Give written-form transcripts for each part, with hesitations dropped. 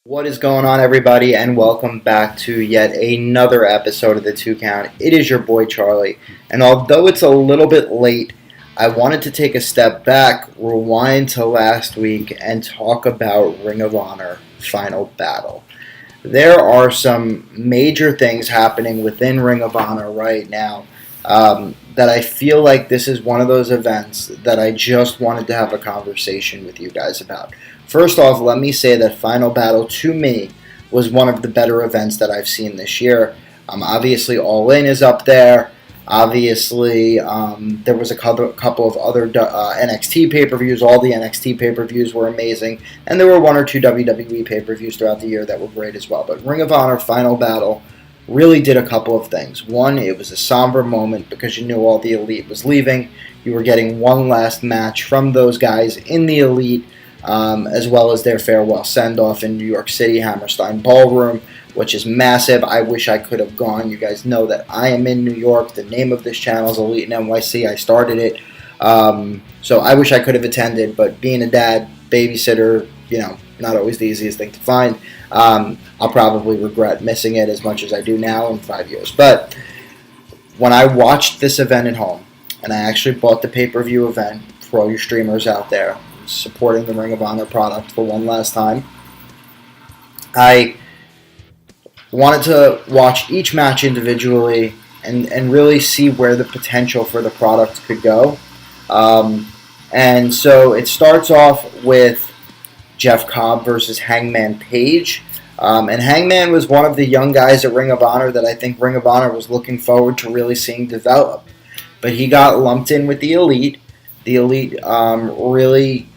What is going on, everybody, and welcome back to yet another episode of the 2 Count. It is your boy Charlie, and although it's a little bit late, I wanted to take a step back, rewind to last week, and talk about Ring of Honor Final Battle. There are some major things happening within Ring of Honor right now that I feel like this is one of those events that I just wanted to have a conversation with you guys about. First off, let me say that Final Battle, to me, was one of the better events that I've seen this year. Obviously, All In is up there. Obviously, there was a couple of other NXT pay-per-views. All the NXT pay-per-views were amazing. And there were one or two WWE pay-per-views throughout the year that were great as well. But Ring of Honor Final Battle really did a couple of things. One, it was a somber moment because you knew all the Elite was leaving. You were getting one last match from those guys in the Elite, as well as their farewell send-off in New York City, Hammerstein Ballroom, which is massive. I wish I could have gone. You guys know that I am in New York. The name of this channel is Elite in NYC. I started it. So I wish I could have attended, but being a dad, babysitter, not always the easiest thing to find. I'll probably regret missing it as much as I do now in 5 years. But when I watched this event at home, and I actually bought the pay-per-view event for all you streamers out there, supporting the Ring of Honor product for one last time, I wanted to watch each match individually and really see where the potential for the product could go. And so it starts off with Jeff Cobb versus Hangman Page. And Hangman was one of the young guys at Ring of Honor that I think Ring of Honor was looking forward to really seeing develop. But he got lumped in with the Elite. The Elite really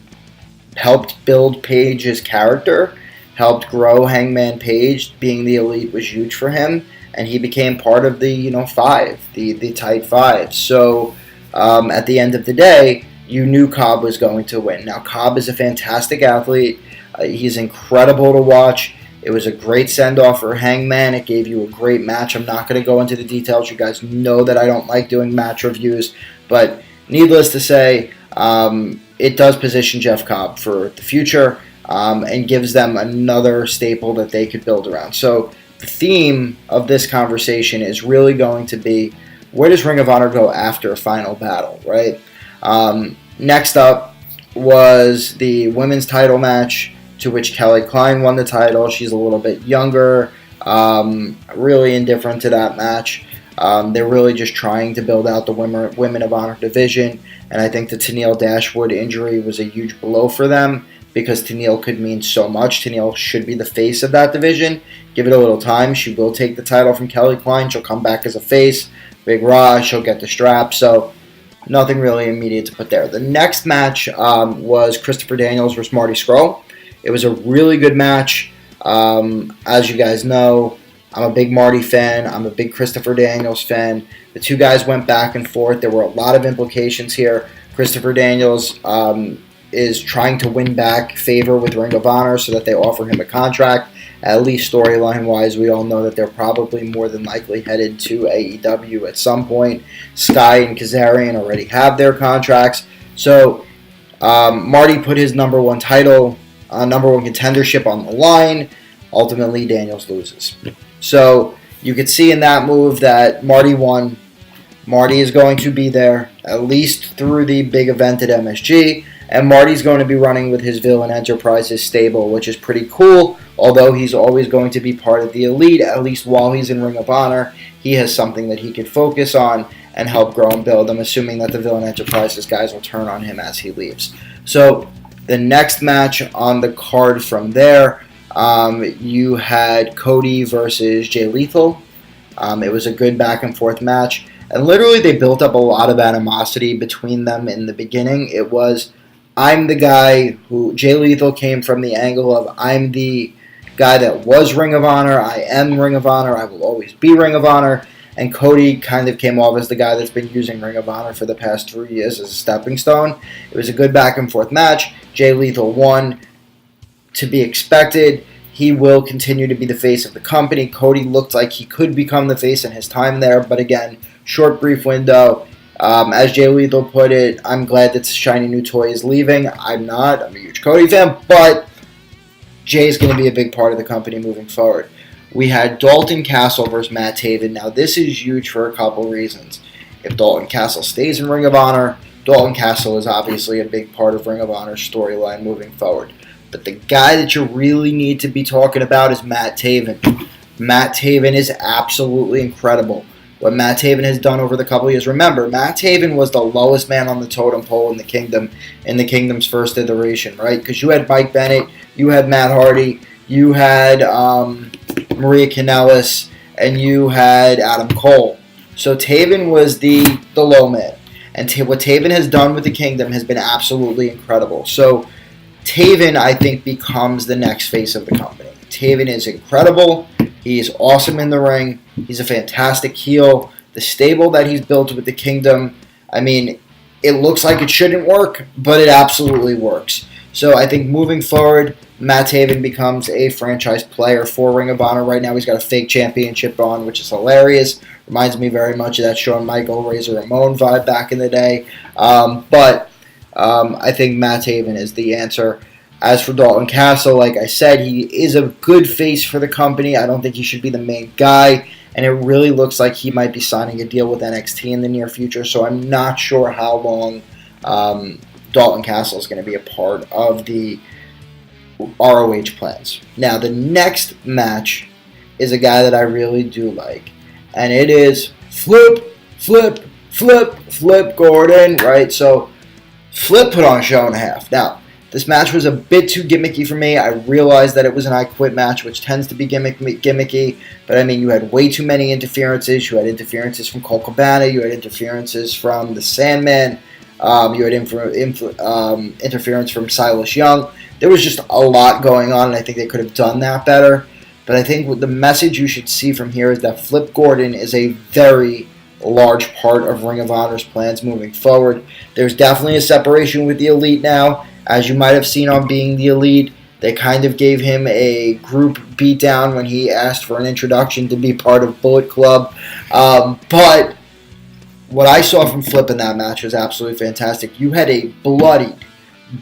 helped build Page's character, helped grow Hangman Page. Being the Elite was huge for him, and he became part of the five, the tight five. So at the end of the day, you knew Cobb was going to win. Now, Cobb is a fantastic athlete. He's incredible to watch. It was a great send-off for Hangman. It gave you a great match. I'm not going to go into the details. You guys know that I don't like doing match reviews. But needless to say, it does position Jeff Cobb for the future and gives them another staple that they could build around. So the theme of this conversation is really going to be, where does Ring of Honor go after a Final Battle, right? Next up was the women's title match, to which Kelly Klein won the title. She's a little bit younger, really indifferent to that match. They're really just trying to build out the Women of Honor division, and I think the Tenille Dashwood injury was a huge blow for them because Tenille could mean so much. Tenille should be the face of that division. Give it a little time. She will take the title from Kelly Klein. She'll come back as a face. Big Raw, she'll get the strap, so nothing really immediate to put there. The next match was Christopher Daniels versus Marty Scurll. It was a really good match. As you guys know, I'm a big Marty fan. I'm a big Christopher Daniels fan. The two guys went back and forth. There were a lot of implications here. Christopher Daniels is trying to win back favor with Ring of Honor so that they offer him a contract. At least storyline-wise, we all know that they're probably more than likely headed to AEW at some point. Sky and Kazarian already have their contracts. So Marty put his number one title, number one contendership on the line. Ultimately, Daniels loses. So you could see in that move that Marty won. Marty is going to be there, at least through the big event at MSG. And Marty's going to be running with his Villain Enterprises stable, which is pretty cool. Although he's always going to be part of the Elite, at least while he's in Ring of Honor, he has something that he could focus on and help grow and build. I'm assuming that the Villain Enterprises guys will turn on him as he leaves. So the next match on the card from there, you had Cody versus Jay Lethal. It was a good back and forth match. And literally they built up a lot of animosity between them in the beginning. It was, I'm the guy who, Jay Lethal came from the angle of, I'm the guy that was Ring of Honor, I am Ring of Honor, I will always be Ring of Honor. And Cody kind of came off as the guy that's been using Ring of Honor for the past 3 years as a stepping stone. It was a good back and forth match. Jay Lethal won. To be expected. He will continue to be the face of the company. Cody looked like he could become the face in his time there, but again, short, brief window. As Jay Lethal put it, I'm glad that Shiny New Toy is leaving. I'm not. I'm a huge Cody fan, but Jay is going to be a big part of the company moving forward. We had Dalton Castle versus Matt Taven. Now, this is huge for a couple reasons. If Dalton Castle stays in Ring of Honor, Dalton Castle is obviously a big part of Ring of Honor's storyline moving forward. But the guy that you really need to be talking about is Matt Taven. Matt Taven is absolutely incredible. What Matt Taven has done over the couple of years. Remember, Matt Taven was the lowest man on the totem pole in the Kingdom's first iteration, right? Because you had Mike Bennett, you had Matt Hardy, you had Maria Kanellis, and you had Adam Cole. So Taven was the low man. And what Taven has done with the Kingdom has been absolutely incredible. So Taven, I think, becomes the next face of the company. Taven is incredible. He is awesome in the ring. He's a fantastic heel. The stable that he's built with the Kingdom, I mean, it looks like it shouldn't work, but it absolutely works. So I think moving forward, Matt Taven becomes a franchise player for Ring of Honor. Right now he's got a fake championship on, which is hilarious. Reminds me very much of that Shawn Michael, Razor Ramon vibe back in the day. But I think Matt Taven is the answer. As for Dalton Castle, like I said, he is a good face for the company. I don't think he should be the main guy. And it really looks like he might be signing a deal with NXT in the near future. So I'm not sure how long Dalton Castle is going to be a part of the ROH plans. Now, the next match is a guy that I really do like. And it is Flip Gordon, right? So Flip put on a show and a half. Now, this match was a bit too gimmicky for me. I realized that it was an I Quit match, which tends to be gimmicky. But, I mean, you had way too many interferences. You had interferences from Colt Cabana. You had interferences from the Sandman. You had interference from Silas Young. There was just a lot going on, and I think they could have done that better. But I think the message you should see from here is that Flip Gordon is a very large part of Ring of Honor's plans moving forward. There's definitely a separation with the Elite now. As you might have seen on Being the Elite, they kind of gave him a group beatdown when he asked for an introduction to be part of Bullet Club. But what I saw from Flip in that match was absolutely fantastic. You had a bloodied,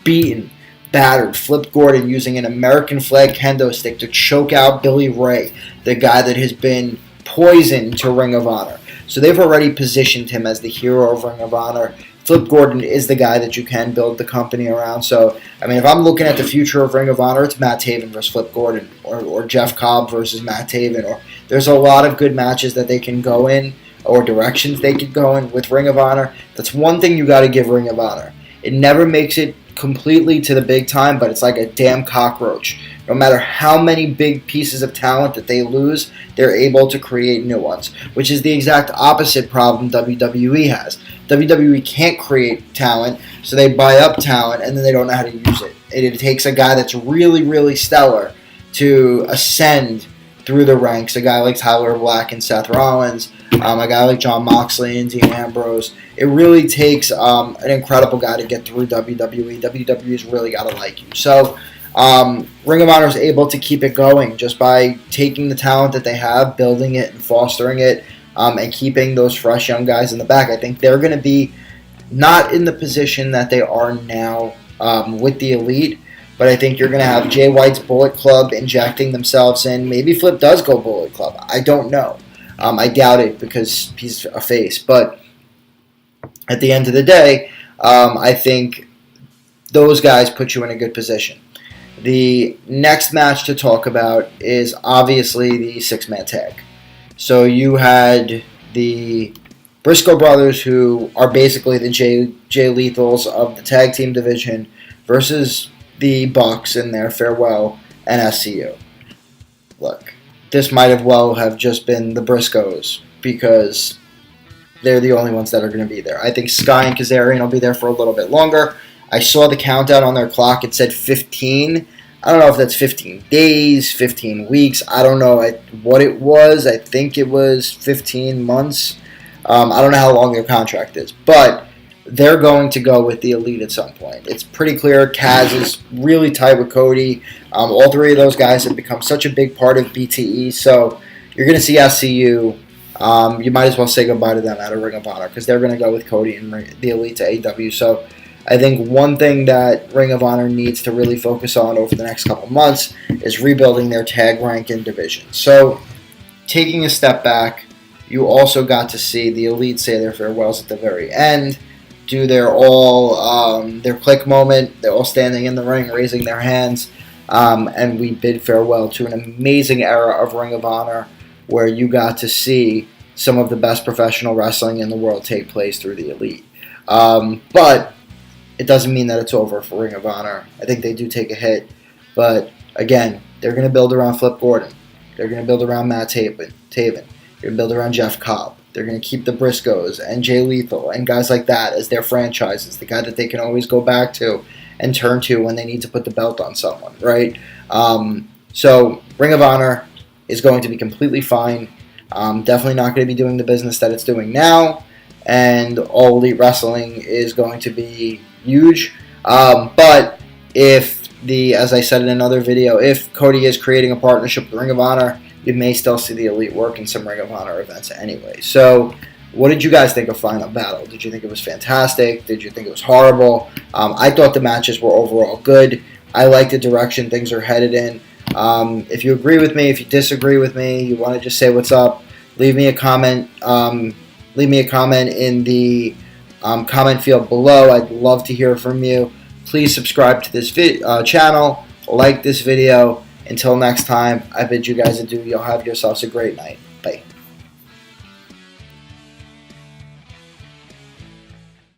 beaten, battered Flip Gordon using an American flag kendo stick to choke out Billy Ray, the guy that has been poisoned to Ring of Honor. So they've already positioned him as the hero of Ring of Honor. Flip Gordon is the guy that you can build the company around. So, I mean, if I'm looking at the future of Ring of Honor, it's Matt Taven versus Flip Gordon, or Jeff Cobb versus Matt Taven. Or there's a lot of good matches that they can go in, or directions they could go in with Ring of Honor. That's one thing you got to give Ring of Honor. It never makes it completely to the big time, but it's like a damn cockroach. No matter how many big pieces of talent that they lose, they're able to create new ones, which is the exact opposite problem WWE has. WWE can't create talent, so they buy up talent, and then they don't know how to use it. It takes a guy that's really, really stellar to ascend through the ranks. A guy like Tyler Black and Seth Rollins, a guy like Jon Moxley and Dean Ambrose. It really takes an incredible guy to get through WWE. WWE's really got to like you. So Ring of Honor is able to keep it going just by taking the talent that they have, building it and fostering it, and keeping those fresh young guys in the back. I think they're going to be not in the position that they are now with the Elite, but I think you're going to have Jay White's Bullet Club injecting themselves in. Maybe Flip does go Bullet Club. I don't know. I doubt it because he's a face. But at the end of the day, I think those guys put you in a good position. The next match to talk about is obviously the six-man tag. So you had the Briscoe brothers, who are basically the Jay Lethals of the tag team division, versus the Bucks in their farewell and SCU. Look, this might have just been the Briscoes because they're the only ones that are going to be there. I think Sky and Kazarian will be there for a little bit longer. I saw the countdown on their clock. It said 15. I don't know if that's 15 days, 15 weeks. I don't know what it was. I think it was 15 months. I don't know how long their contract is. But they're going to go with the Elite at some point. It's pretty clear Kaz is really tight with Cody. All three of those guys have become such a big part of BTE. So you're going to see SCU. You might as well say goodbye to them out of Ring of Honor because they're going to go with Cody and the Elite to AEW. So I think one thing that Ring of Honor needs to really focus on over the next couple months is rebuilding their tag rank and division. So, taking a step back, you also got to see the Elite say their farewells at the very end, do their click moment. They're all standing in the ring, raising their hands, and we bid farewell to an amazing era of Ring of Honor where you got to see some of the best professional wrestling in the world take place through the Elite. But it doesn't mean that it's over for Ring of Honor. I think they do take a hit, but again, they're going to build around Flip Gordon. They're going to build around Matt Taven. They're going to build around Jeff Cobb. They're going to keep the Briscoes and Jay Lethal and guys like that as their franchises, the guy that they can always go back to and turn to when they need to put the belt on someone, right? So Ring of Honor is going to be completely fine. Definitely not going to be doing the business that it's doing now, and All Elite Wrestling is going to be huge. But as I said in another video, if Cody is creating a partnership with Ring of Honor, you may still see the Elite work in some Ring of Honor events anyway. So, what did you guys think of Final Battle? Did you think it was fantastic? Did you think it was horrible? I thought the matches were overall good. I like the direction things are headed in. If you agree with me, if you disagree with me, you want to just say what's up, leave me a comment. Leave me a comment in the comment field below. I'd love to hear from you. Please subscribe to this channel. Like this video. Until next time, I bid you guys adieu. You'll have yourselves a great night.